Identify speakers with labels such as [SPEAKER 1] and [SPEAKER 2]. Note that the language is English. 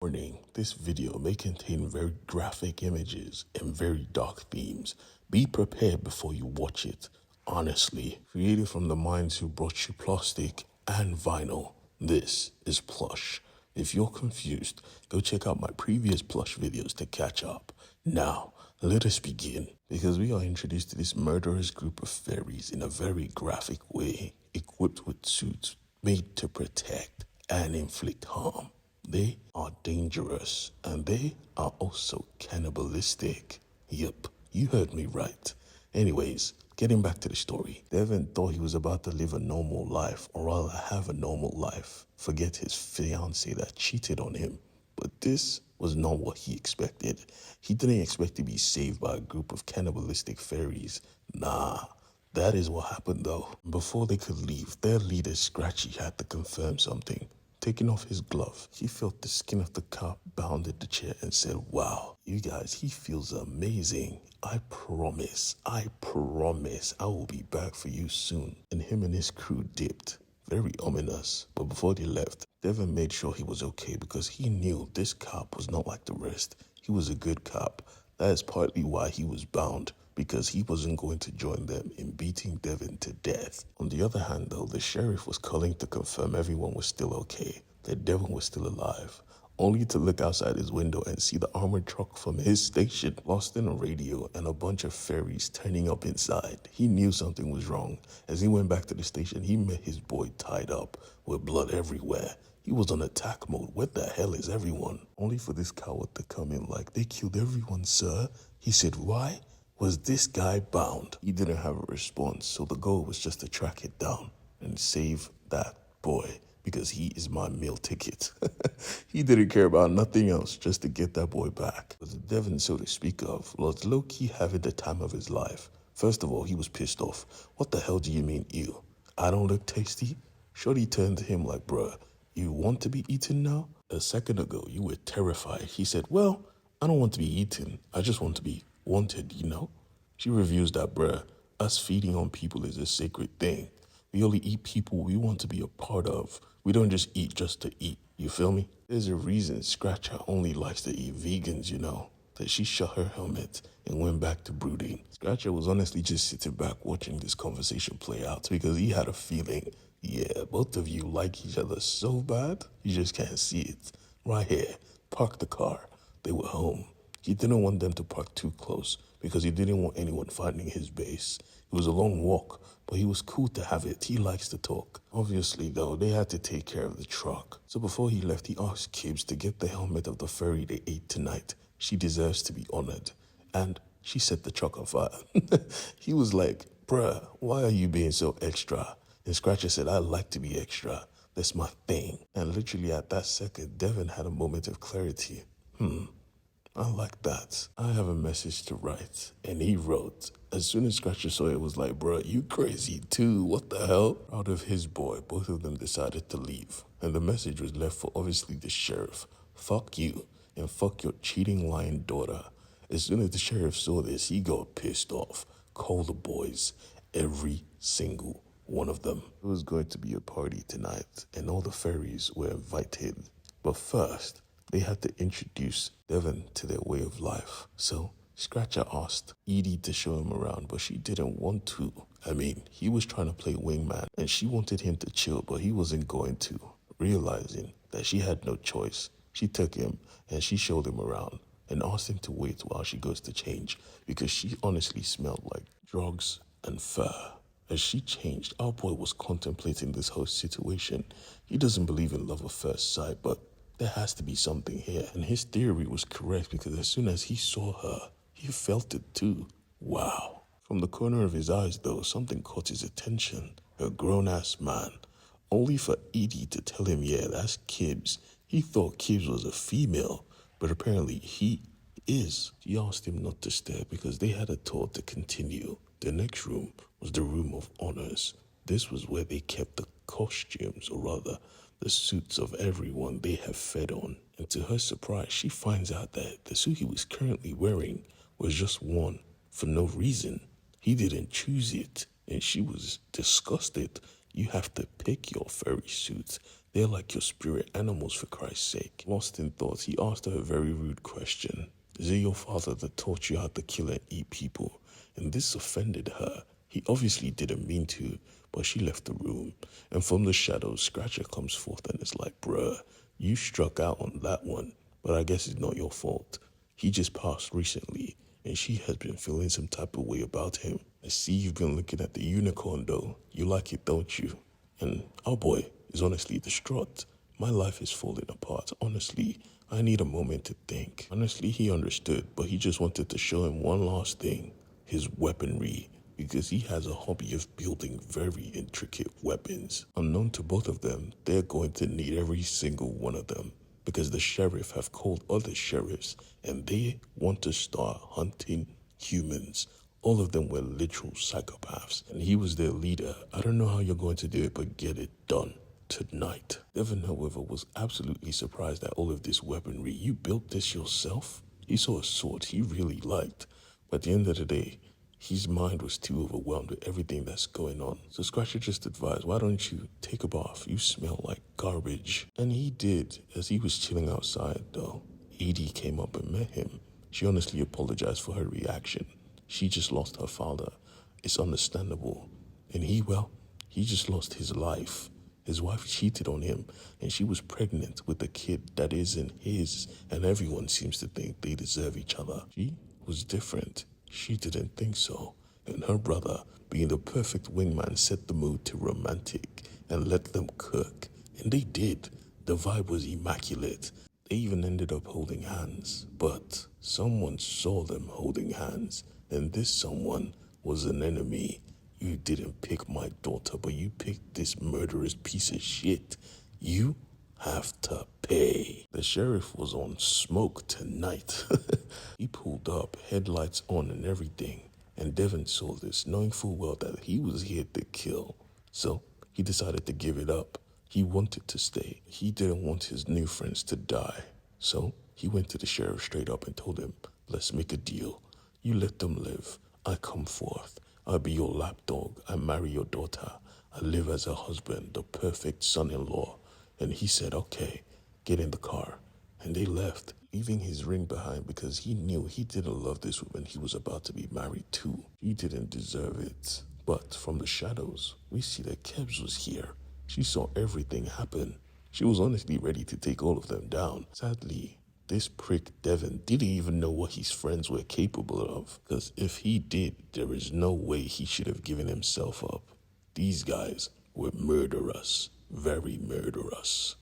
[SPEAKER 1] Warning, this video may contain very graphic images and very dark themes. Be prepared before you watch it. Honestly, created from the minds who brought you plastic and vinyl, this is Plush. If you're confused, go check out my previous Plush videos to catch up. Now, let us begin, because we are introduced to this murderous group of fairies in a very graphic way, equipped with suits made to protect and inflict harm. They are dangerous, and they are also cannibalistic. Yup, you heard me right. Anyways, getting back to the story, Devin thought he was about to live a normal life, or rather have a normal life. Forget his fiancée that cheated on him. But this was not what he expected. He didn't expect to be saved by a group of cannibalistic fairies. Nah, that is what happened though. Before they could leave, their leader Scratchy had to confirm something. Taking off his glove, he felt the skin of the cop bounded the chair and said, "Wow, you guys, he feels amazing. I promise I will be back for you soon." And him and his crew dipped. Very ominous. But before they left, Devin made sure he was okay because he knew this cop was not like the rest. He was a good cop. That is partly why he was bound, because he wasn't going to join them in beating Devin to death. On the other hand though, the sheriff was calling to confirm everyone was still okay, that Devin was still alive, only to look outside his window and see the armored truck from his station lost in a radio and a bunch of fairies turning up inside. He knew something was wrong. As he went back to the station, he met his boy tied up with blood everywhere. He was on attack mode. Where the hell is everyone? Only for this coward to come in like, "They killed everyone, sir." He said, "Why was this guy bound?" He didn't have a response, so the goal was just to track it down and save that boy, because he is my meal ticket. He didn't care about nothing else, just to get that boy back. But the Devin, so to speak of, was low-key having the time of his life. First of all, he was pissed off. "What the hell do you mean, ew? I don't look tasty?" Shorty turned to him like, "Bruh, you want to be eaten now? A second ago, you were terrified." He said, "Well, I don't want to be eaten. I just want to be wanted, you know?" She reviews that, "Bruh, us feeding on people is a sacred thing. We only eat people we want to be a part of. We don't just to eat. You feel me?" There's a reason Scratcher only likes to eat vegans, you know. That she shut her helmet and went back to brooding. Scratcher was honestly just sitting back watching this conversation play out because he had a feeling, yeah, both of you like each other so bad, you just can't see it. Right here, park the car. They were home. He didn't want them to park too close because he didn't want anyone finding his base. It was a long walk, but he was cool to have it. He likes to talk. Obviously, though, they had to take care of the truck. So before he left, he asked Kibbs to get the helmet of the fairy they ate tonight. She deserves to be honored. And she set the truck on fire. He was like, "Bruh, why are you being so extra?" And Scratcher said, "I like to be extra. That's my thing." And literally at that second, Devin had a moment of clarity. I like that. I have a message to write. And he wrote. As soon as Scratcher saw it, was like, "Bruh, you crazy too. What the hell?" Proud of his boy, both of them decided to leave. And the message was left for obviously the sheriff. "Fuck you, and fuck your cheating, lying daughter." As soon as the sheriff saw this, he got pissed off. Called the boys, every single one of them. It was going to be a party tonight, and all the fairies were invited. But first, they had to introduce Devin to their way of life. So Scratcher asked Edie to show him around, but she didn't want to. I mean, he was trying to play wingman, and she wanted him to chill, but he wasn't going to. Realizing that she had no choice, she took him and she showed him around and asked him to wait while she goes to change, because she honestly smelled like drugs and fur. As she changed, our boy was contemplating this whole situation. He doesn't believe in love at first sight, but there has to be something here. And his theory was correct, because as soon as he saw her, he felt it too. Wow. From the corner of his eyes though, something caught his attention. A grown-ass man. Only for Edie to tell him, yeah, that's Kibbs. He thought Kibbs was a female, but apparently he is. She asked him not to stare because they had a tour to continue. The next room was the room of honors. This was where they kept the costumes, or rather, the suits of everyone they have fed on. And to her surprise, she finds out that the suit he was currently wearing was just worn for no reason. He didn't choose it, and she was disgusted. "You have to pick your furry suits. They're like your spirit animals, for Christ's sake. Lost in thoughts, he asked her a very rude question. Is it your father that taught you how to kill and eat people? And this offended her. He obviously didn't mean to, but she left the room. And from the shadows, Scratcher comes forth and is like, bruh, you struck out on that one, but I guess it's not your fault. He just passed recently, and she has been feeling some type of way about him. I see you've been looking at the unicorn though. You like it, don't you? And our boy is honestly distraught. My life is falling apart. Honestly, I need a moment to think. Honestly, he understood, but he just wanted to show him one last thing. His weaponry. Because he has a hobby of building very intricate weapons. Unknown to both of them, they're going to need every single one of them. Because the sheriff have called other sheriffs and they want to start hunting humans. All of them were literal psychopaths, and he was their leader. I don't know how you're going to do it, but get it done tonight. Devin, however, was absolutely surprised at all of this weaponry. You built this yourself? He saw a sword he really liked, but at the end of the day, his mind was too overwhelmed with everything that's going on. So Scratcher just advised, why don't you take a bath? You smell like garbage. And he did. As he was chilling outside, though, Edie came up and met him. She honestly apologized for her reaction. She just lost her father. It's understandable. And he just lost his life. His wife cheated on him, and she was pregnant with a kid that isn't his, and everyone seems to think they deserve each other. She was different. She didn't think so. And her brother, being the perfect wingman, set the mood to romantic and let them cook. And they did. The vibe was immaculate. They even ended up holding hands. But someone saw them holding hands, and this someone was an enemy. You didn't pick my daughter, but you picked this murderous piece of shit. You have to pay. The sheriff was on smoke tonight. He pulled up, headlights on and everything. And Devin saw this, knowing full well that he was here to kill. So he decided to give it up. He wanted to stay. He didn't want his new friends to die. So he went to the sheriff straight up and told him, let's make a deal. You let them live. I come forth. I'll be your lapdog. I marry your daughter. I live as a husband, the perfect son-in-law. And he said, okay, get in the car. And they left, leaving his ring behind because he knew he didn't love this woman he was about to be married to. He didn't deserve it. But from the shadows, we see that Kebs was here. She saw everything happen. She was honestly ready to take all of them down. Sadly, this prick Devin didn't even know what his friends were capable of. Because if he did, there is no way he should have given himself up. These guys were murderous. Very murderous.